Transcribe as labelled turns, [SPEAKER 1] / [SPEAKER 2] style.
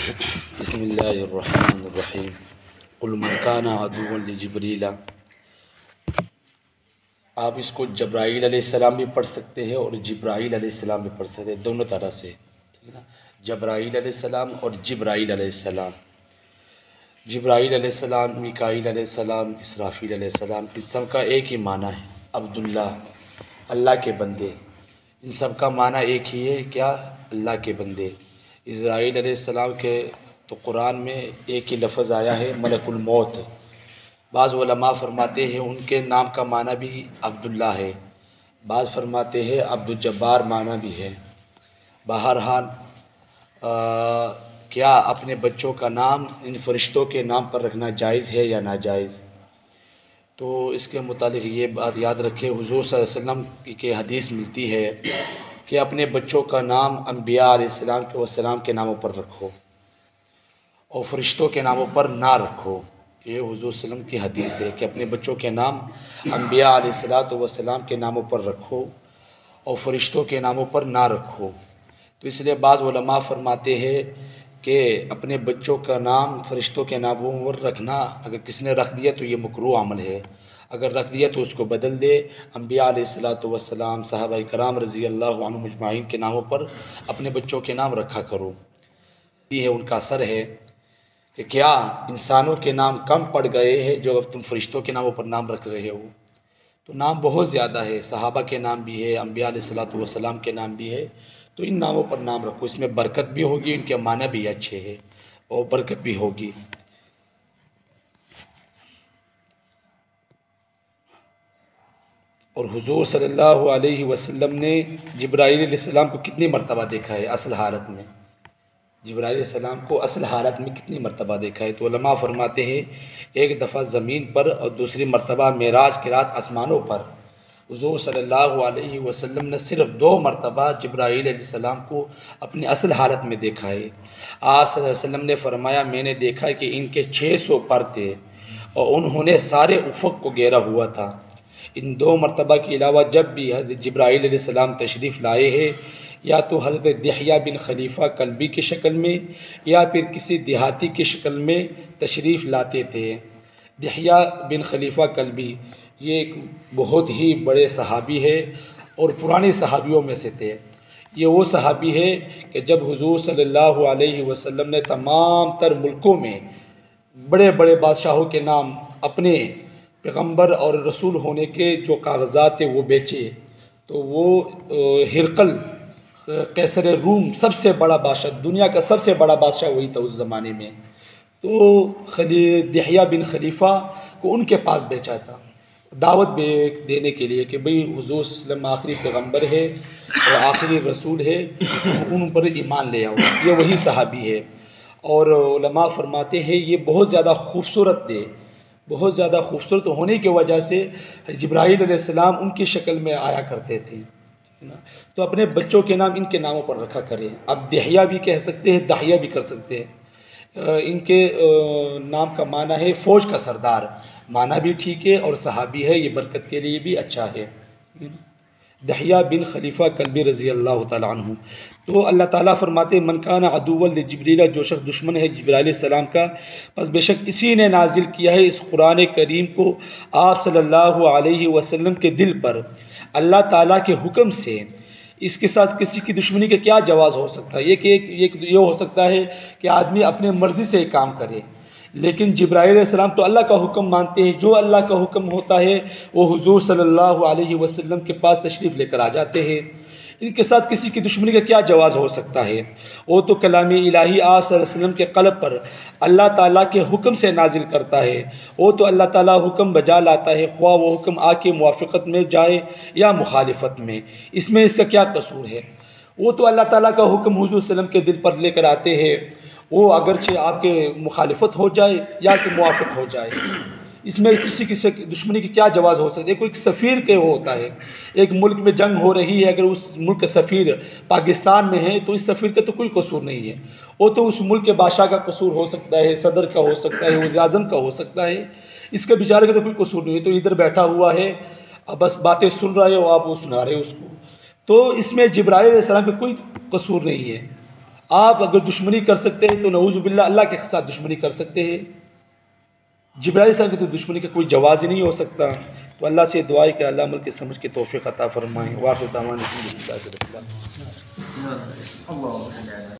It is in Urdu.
[SPEAKER 1] بسم اللہ الرحمن الرحیم قل من کان عدوا لجبریل۔ آپ اس کو جبرائیل علیہ السلام بھی پڑھ سکتے ہیں اور جبرائیل علیہ السلام بھی پڑھ سکتے ہیں، دونوں طرح سے، ٹھیک ہے نا۔ جبرائیل علیہ السلام اور جبرائیل علیہ السلام۔ جبرائیل علیہ السلام، میکائیل علیہ السلام، اسرافیل علیہ السلام، ان سب کا ایک ہی معنی ہے، عبداللہ، اللہ کے بندے۔ ان سب کا معنی ایک ہی ہے، کیا؟ اللہ کے بندے۔ اسرائیل علیہ السلام کے تو قرآن میں ایک ہی لفظ آیا ہے، ملک الموت۔ بعض علماء فرماتے ہیں ان کے نام کا معنی بھی عبداللہ ہے، بعض فرماتے ہیں عبد الجبار معنی بھی ہے۔ بہرحال کیا اپنے بچوں کا نام ان فرشتوں کے نام پر رکھنا جائز ہے یا ناجائز؟ تو اس کے متعلق یہ بات یاد رکھے، حضور صلی اللہ علیہ وسلم کی حدیث ملتی ہے کہ اپنے بچوں کا نام انبیاء علیہ السلام کے ناموں پر رکھو اور فرشتوں کے ناموں پر نہ رکھو۔ یہ حضور صلی اللہ علیہ وسلم کی حدیث ہے کہ اپنے بچوں کے نام انبیاء علیہ السلام کے ناموں پر رکھو اور فرشتوں کے ناموں پر نہ رکھو۔ تو اس لیے بعض علماء فرماتے ہیں کہ اپنے بچوں کا نام فرشتوں کے ناموں پر رکھنا، اگر کسی نے رکھ دیا تو یہ مکروہ عمل ہے، اگر رکھ دیا تو اس کو بدل دے۔ انبیاء علیہ السلام، صحابہ کرام رضی اللہ عنہم اجمعین کے ناموں پر اپنے بچوں کے نام رکھا کرو۔ یہ ہے ان کا اثر ہے کہ کیا انسانوں کے نام کم پڑ گئے ہیں جو اب تم فرشتوں کے ناموں پر نام رکھ رہے ہو؟ تو نام بہت زیادہ ہے، صحابہ کے نام بھی ہے، انبیاء علیہ السلام کے نام بھی ہے، تو ان ناموں پر نام رکھو، اس میں برکت بھی ہوگی، ان کے معنی بھی اچھے ہیں اور برکت بھی ہوگی۔ اور حضور صلی اللہ علیہ وسلم نے جبرائیل علیہ السلام کو کتنی مرتبہ دیکھا ہے اصل حالت میں؟ جبرائیل علیہ السلام کو اصل حالت میں کتنی مرتبہ دیکھا ہے؟ تو علماء فرماتے ہیں ایک دفعہ زمین پر اور دوسری مرتبہ معراج کی رات آسمانوں پر حضور صلی اللہ علیہ وسلم نے صرف 2 مرتبہ جبرائیل علیہ السلام کو اپنی اصل حالت میں دیکھا ہے۔ آپ صلی اللہ علیہ وسلم نے فرمایا میں نے دیکھا کہ ان کے 600 پر تھے اور انہوں نے سارے افق کو گھیرا ہوا تھا۔ ان 2 مرتبہ کے علاوہ جب بھی حضرت جبرائیل علیہ السلام تشریف لائے ہیں، یا تو حضرت دحیہ بن خلیفہ کلبی کی شکل میں یا پھر کسی دیہاتی کی شکل میں تشریف لاتے تھے۔ دحیہ بن خلیفہ کلبی یہ ایک بہت ہی بڑے صحابی ہے اور پرانے صحابیوں میں سے تھے۔ یہ وہ صحابی ہے کہ جب حضور صلی اللہ علیہ وسلم نے تمام تر ملکوں میں بڑے بڑے بادشاہوں کے نام اپنے پیغمبر اور رسول ہونے کے جو کاغذات تھے وہ بیچے، تو وہ ہرقل قیصر روم سب سے بڑا بادشاہ، دنیا کا سب سے بڑا بادشاہ وہی تھا اس زمانے میں، تو دحیہ بن خلیفہ کو ان کے پاس بیچا تھا دعوت دینے کے لیے کہ بھئی حضور صلی اللہ علیہ وسلم آخری پیغمبر ہے اور آخری رسول ہے، ان پر ایمان لے آؤ۔ یہ وہی صحابی ہے، اور علماء فرماتے ہیں یہ بہت زیادہ خوبصورت تھے، بہت زیادہ خوبصورت ہونے کی وجہ سے جبرائیل علیہ السلام ان کی شکل میں آیا کرتے تھے۔ تو اپنے بچوں کے نام ان کے ناموں پر رکھا کریں۔ اب دحیہ بھی کہہ سکتے ہیں، دحیہ بھی کر سکتے ہیں۔ ان کے نام کا معنی ہے فوج کا سردار، معنی بھی ٹھیک ہے اور صحابی ہے، یہ برکت کے لیے بھی اچھا ہے۔ دحیہ بن خلیفہ کلبی رضی اللہ تعالیٰ عنہ۔ تو اللہ تعالیٰ فرماتے من کان عدوا لجبریل، جو شخص دشمن ہے جبرائیل علیہ السلام کا، پس بے شک اسی نے نازل کیا ہے اس قرآن کریم کو آپ صلی اللہ علیہ وسلم کے دل پر اللہ تعالیٰ کے حکم سے۔ اس کے ساتھ کسی کی دشمنی کا کیا جواز ہو سکتا ہے؟ یہ ہو سکتا ہے کہ آدمی اپنے مرضی سے ایک کام کرے، لیکن جبرائیل علیہ السلام تو اللہ کا حکم مانتے ہیں، جو اللہ کا حکم ہوتا ہے وہ حضور صلی اللہ علیہ وسلم کے پاس تشریف لے کر آ جاتے ہیں۔ ان کے ساتھ کسی کی دشمنی کا کیا جواز ہو سکتا ہے؟ وہ تو کلام الہی آپ صلی اللہ علیہ وسلم کے قلب پر اللہ تعالیٰ کے حکم سے نازل کرتا ہے، وہ تو اللہ تعالیٰ حکم بجا لاتا ہے، خواہ وہ حکم آ کے موافقت میں جائے یا مخالفت میں، اس میں اس کا کیا قصور ہے؟ وہ تو اللہ تعالیٰ کا حکم حضور صلی اللہ علیہ وسلم کے دل پر لے کر آتے ہیں، وہ اگرچہ آپ کے مخالفت ہو جائے یا کہ موافق ہو جائے، اس میں کسی دشمنی کی کیا جواز ہو سکتی ہے؟ کوئی سفیر کے وہ ہوتا ہے، ایک ملک میں جنگ ہو رہی ہے، اگر اس ملک کا سفیر پاکستان میں ہے تو اس سفیر کا تو کوئی قصور نہیں ہے، وہ تو اس ملک کے بادشاہ کا قصور ہو سکتا ہے، صدر کا ہو سکتا ہے، وزیر اعظم کا ہو سکتا ہے، اس کے بیچارے کا تو کوئی قصور نہیں ہے، تو ادھر بیٹھا ہوا ہے اب بس باتیں سن رہے ہو، آپ وہ سنا رہے ہو اس کو، تو اس میں جبرائیل علیہ السلام کا کوئی قصور نہیں ہے۔ آپ اگر دشمنی کر سکتے ہیں تو نعوذ باللہ اللہ کے ساتھ دشمنی کر سکتے ہیں، جبرائیل علیہ السلام کی تو دشمنی کا کوئی جواز ہی نہیں ہو سکتا۔ تو اللہ سے دعا ہے کہ اللہ عمل کی سمجھ کے توفیق عطا فرمائیں۔ وآخر دعوانا الحمدللہ رب العالمین۔